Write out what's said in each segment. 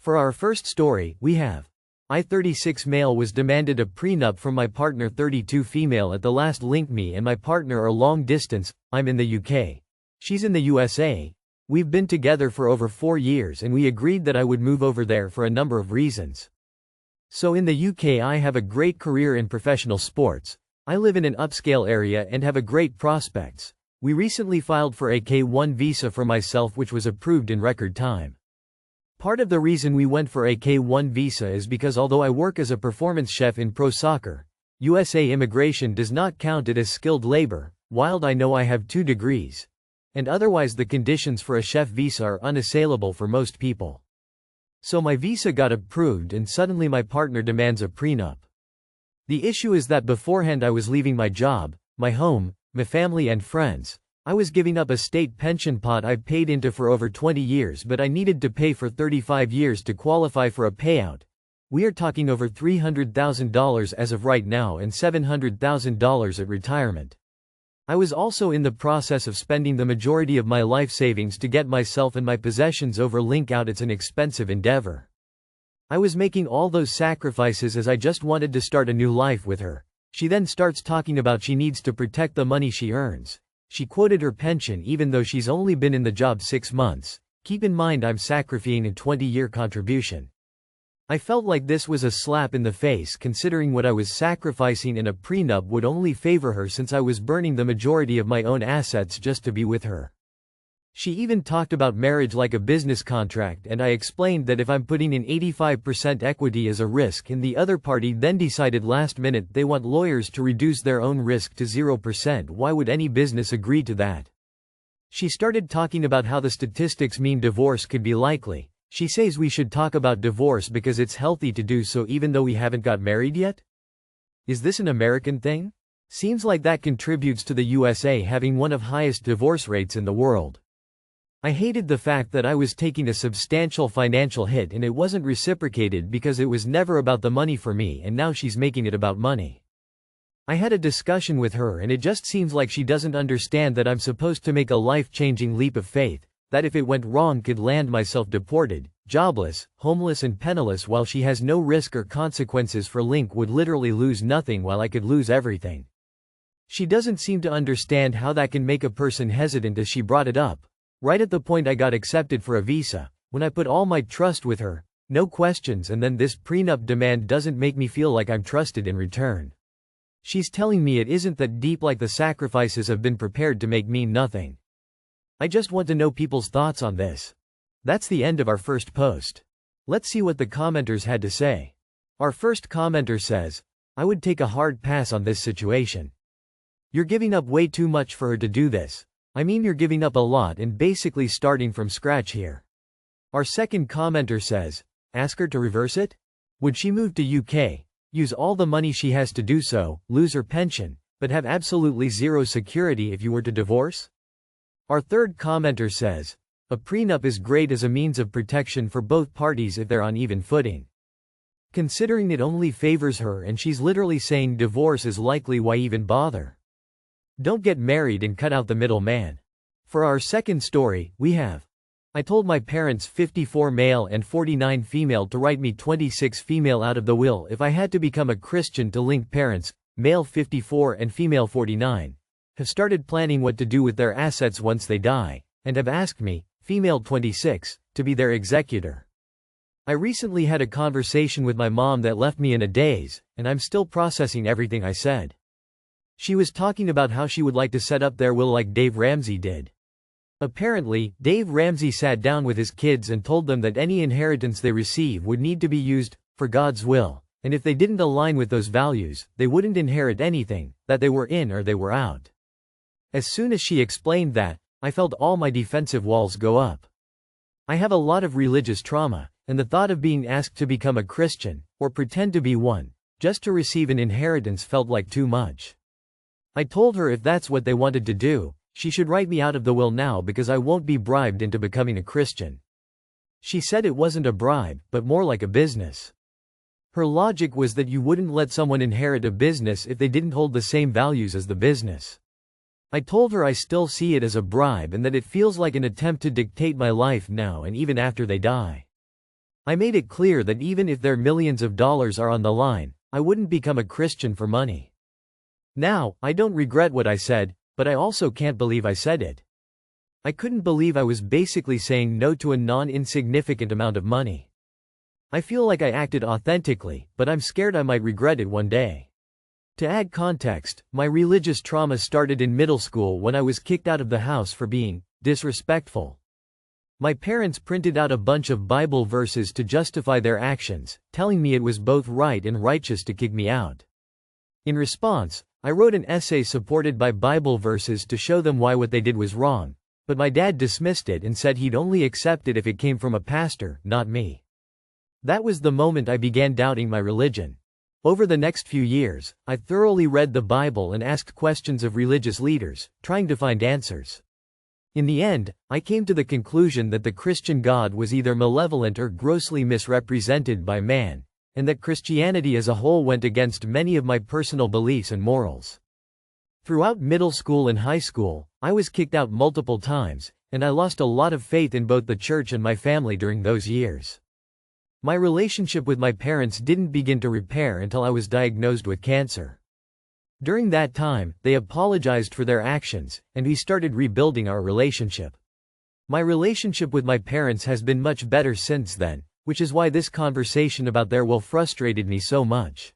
For our first story, we have I 36 male was demanded a prenup from my partner 32 female at the last link. Me and my partner are long distance, I'm in the UK. She's in the USA. We've been together for over 4 years and we agreed that I would move over there for a number of reasons. So in the UK I have a great career in professional sports. I live in an upscale area and have a great prospects. We recently filed for a K1 visa for myself which was approved in record time. Part of the reason we went for a K1 visa is because although I work as a performance chef in pro soccer, USA immigration does not count it as skilled labor, while I know I have 2 degrees. And otherwise the conditions for a chef visa are unassailable for most people. So my visa got approved and suddenly my partner demands a prenup. The issue is that beforehand I was leaving my job, my home, my family and friends. I was giving up a state pension pot I've paid into for over 20 years, but I needed to pay for 35 years to qualify for a payout. We are talking over $300,000 as of right now and $700,000 at retirement. I was also in the process of spending the majority of my life savings to get myself and my possessions over link out. It's an expensive endeavor. I was making all those sacrifices as I just wanted to start a new life with her. She then starts talking about she needs to protect the money she earns. She quoted her pension even though she's only been in the job 6 months. Keep in mind I'm sacrificing a 20-year contribution. I felt like this was a slap in the face considering what I was sacrificing, and a prenup would only favor her since I was burning the majority of my own assets just to be with her. She even talked about marriage like a business contract, and I explained that if I'm putting in 85% equity as a risk and the other party then decided last minute they want lawyers to reduce their own risk to 0%, why would any business agree to that? She started talking about how the statistics mean divorce could be likely. She says we should talk about divorce because it's healthy to do so even though we haven't got married yet? Is this an American thing? Seems like that contributes to the USA having one of highest divorce rates in the world. I hated the fact that I was taking a substantial financial hit and it wasn't reciprocated because it was never about the money for me, and now she's making it about money. I had a discussion with her and it just seems like she doesn't understand that I'm supposed to make a life-changing leap of faith, that if it went wrong could land myself deported, jobless, homeless and penniless, while she has no risk or consequences for link, would literally lose nothing while I could lose everything. She doesn't seem to understand how that can make a person hesitant, as she brought it up right at the point I got accepted for a visa, when I put all my trust with her, no questions, and then this prenup demand doesn't make me feel like I'm trusted in return. She's telling me it isn't that deep, like the sacrifices have been prepared to make mean nothing. I just want to know people's thoughts on this. That's the end of our first post. Let's see what the commenters had to say. Our first commenter says, I would take a hard pass on this situation. You're giving up way too much for her to do this. I mean, you're giving up a lot and basically starting from scratch here. Our second commenter says, ask her to reverse it? Would she move to UK, use all the money she has to do so, lose her pension, but have absolutely zero security if you were to divorce? Our third commenter says, a prenup is great as a means of protection for both parties if they're on even footing. Considering it only favors her and she's literally saying divorce is likely, why even bother? Don't get married and cut out the middleman. For our second story, we have, I told my parents 54 male and 49 female to write me 26 female out of the will if I had to become a Christian. To link, parents, male 54 and female 49, have started planning what to do with their assets once they die, and have asked me, female 26, to be their executor. I recently had a conversation with my mom that left me in a daze, and I'm still processing everything I said. She was talking about how she would like to set up their will like Dave Ramsey did. Apparently, Dave Ramsey sat down with his kids and told them that any inheritance they receive would need to be used for God's will, and if they didn't align with those values, they wouldn't inherit anything, that they were in or they were out. As soon as she explained that, I felt all my defensive walls go up. I have a lot of religious trauma, and the thought of being asked to become a Christian, or pretend to be one, just to receive an inheritance felt like too much. I told her if that's what they wanted to do, she should write me out of the will now because I won't be bribed into becoming a Christian. She said it wasn't a bribe, but more like a business. Her logic was that you wouldn't let someone inherit a business if they didn't hold the same values as the business. I told her I still see it as a bribe and that it feels like an attempt to dictate my life now and even after they die. I made it clear that even if their millions of dollars are on the line, I wouldn't become a Christian for money. Now, I don't regret what I said, but I also can't believe I said it. I couldn't believe I was basically saying no to a non-insignificant amount of money. I feel like I acted authentically, but I'm scared I might regret it one day. To add context, my religious trauma started in middle school when I was kicked out of the house for being disrespectful. My parents printed out a bunch of Bible verses to justify their actions, telling me it was both right and righteous to kick me out. In response, I wrote an essay supported by Bible verses to show them why what they did was wrong, but my dad dismissed it and said he'd only accept it if it came from a pastor, not me. That was the moment I began doubting my religion. Over the next few years, I thoroughly read the Bible and asked questions of religious leaders, trying to find answers. In the end, I came to the conclusion that the Christian God was either malevolent or grossly misrepresented by man, and that Christianity as a whole went against many of my personal beliefs and morals. Throughout middle school and high school, I was kicked out multiple times, and I lost a lot of faith in both the church and my family during those years. My relationship with my parents didn't begin to repair until I was diagnosed with cancer. During that time, they apologized for their actions, and we started rebuilding our relationship. My relationship with my parents has been much better since then, which is why this conversation about their will frustrated me so much.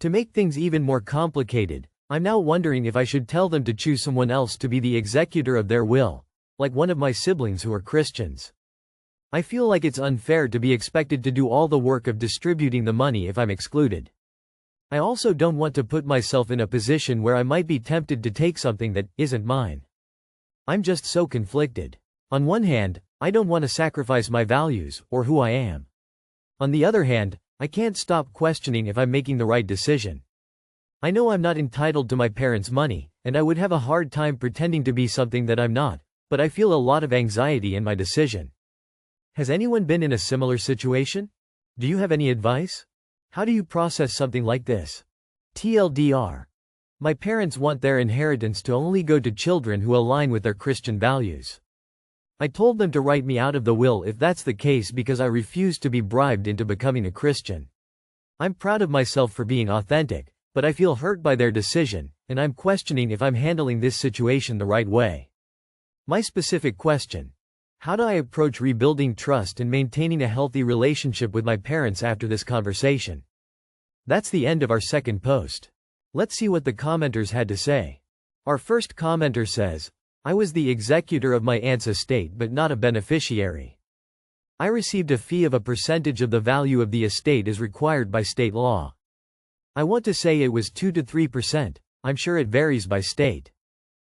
To make things even more complicated, I'm now wondering if I should tell them to choose someone else to be the executor of their will, like one of my siblings who are Christians. I feel like it's unfair to be expected to do all the work of distributing the money if I'm excluded. I also don't want to put myself in a position where I might be tempted to take something that isn't mine. I'm just so conflicted. On one hand, I don't want to sacrifice my values, or who I am. On the other hand, I can't stop questioning if I'm making the right decision. I know I'm not entitled to my parents' money, and I would have a hard time pretending to be something that I'm not, but I feel a lot of anxiety in my decision. Has anyone been in a similar situation? Do you have any advice? How do you process something like this? TLDR. My parents want their inheritance to only go to children who align with their Christian values. I told them to write me out of the will if that's the case because I refuse to be bribed into becoming a Christian. I'm proud of myself for being authentic, but I feel hurt by their decision, and I'm questioning if I'm handling this situation the right way. My specific question: how do I approach rebuilding trust and maintaining a healthy relationship with my parents after this conversation? That's the end of our second post. Let's see what the commenters had to say. Our first commenter says, I was the executor of my aunt's estate but not a beneficiary. I received a fee of a percentage of the value of the estate as required by state law. I want to say it was 2 to 3%, I'm sure it varies by state.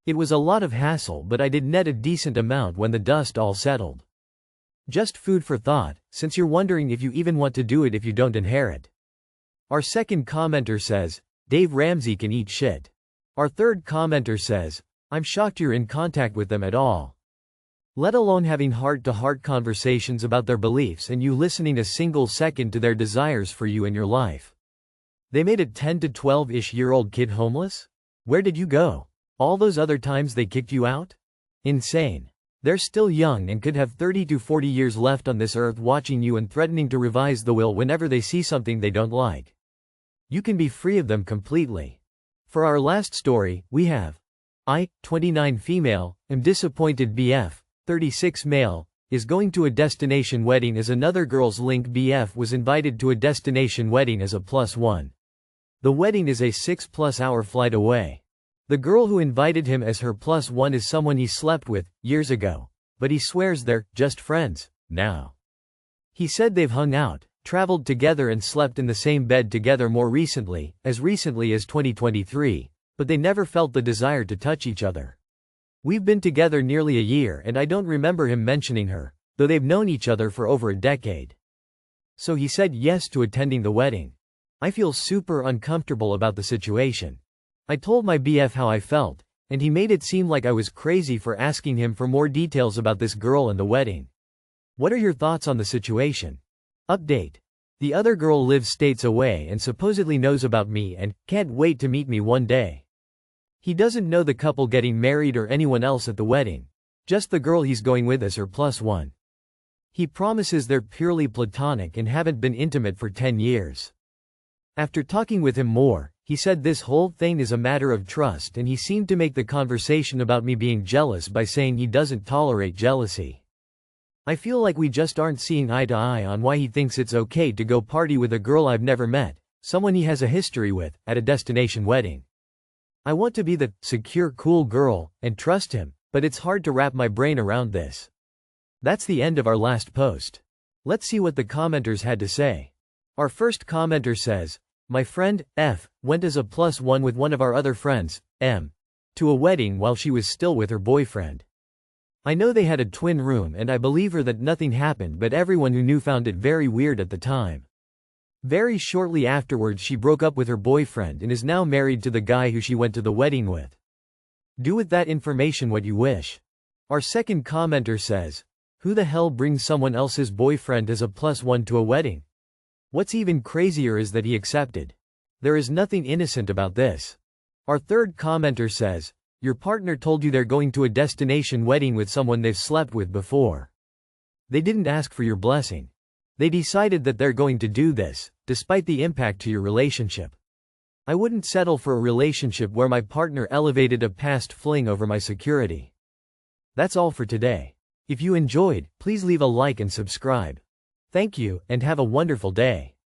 It was a lot of hassle, but I did net a decent amount when the dust all settled. Just food for thought, since you're wondering if you even want to do it if you don't inherit. Our second commenter says, Dave Ramsey can eat shit. Our third commenter says, I'm shocked you're in contact with them at all. Let alone having heart-to-heart conversations about their beliefs and you listening a single second to their desires for you in your life. They made a 10 to 12-ish-year-old kid homeless? Where did you go? All those other times they kicked you out? Insane. They're still young and could have 30 to 40 years left on this earth watching you and threatening to revise the will whenever they see something they don't like. You can be free of them completely. For our last story, we have I, 29 female, am disappointed BF, 36 male, is going to a destination wedding as another girl's link BF was invited to a destination wedding as a +1. The wedding is a 6+ hour flight away. The girl who invited him as her +1 is someone he slept with, years ago. But he swears they're just friends, now. He said they've hung out, traveled together and slept in the same bed together more recently as 2023, but they never felt the desire to touch each other. We've been together nearly a year and I don't remember him mentioning her, though they've known each other for over a decade. So he said yes to attending the wedding. I feel super uncomfortable about the situation. I told my BF how I felt, and he made it seem like I was crazy for asking him for more details about this girl and the wedding. What are your thoughts on the situation? Update. The other girl lives states away and supposedly knows about me and can't wait to meet me one day. He doesn't know the couple getting married or anyone else at the wedding. Just the girl he's going with as her +1. He promises they're purely platonic and haven't been intimate for 10 years. After talking with him more, he said this whole thing is a matter of trust, and he seemed to make the conversation about me being jealous by saying he doesn't tolerate jealousy. I feel like we just aren't seeing eye to eye on why he thinks it's okay to go party with a girl I've never met, someone he has a history with, at a destination wedding. I want to be the secure, cool girl and trust him, but it's hard to wrap my brain around this. That's the end of our last post. Let's see what the commenters had to say. Our first commenter says, "My friend, F, went as a +1 with one of our other friends, M, to a wedding while she was still with her boyfriend. I know they had a twin room and I believe her that nothing happened, but everyone who knew found it very weird at the time. Very shortly afterwards she broke up with her boyfriend and is now married to the guy who she went to the wedding with. Do with that information what you wish." Our second commenter says, "Who the hell brings someone else's boyfriend as a +1 to a wedding? What's even crazier is that he accepted. There is nothing innocent about this." Our third commenter says, "Your partner told you they're going to a destination wedding with someone they've slept with before. They didn't ask for your blessing. They decided that they're going to do this, despite the impact to your relationship. I wouldn't settle for a relationship where my partner elevated a past fling over my security." That's all for today. If you enjoyed, please leave a like and subscribe. Thank you, and have a wonderful day.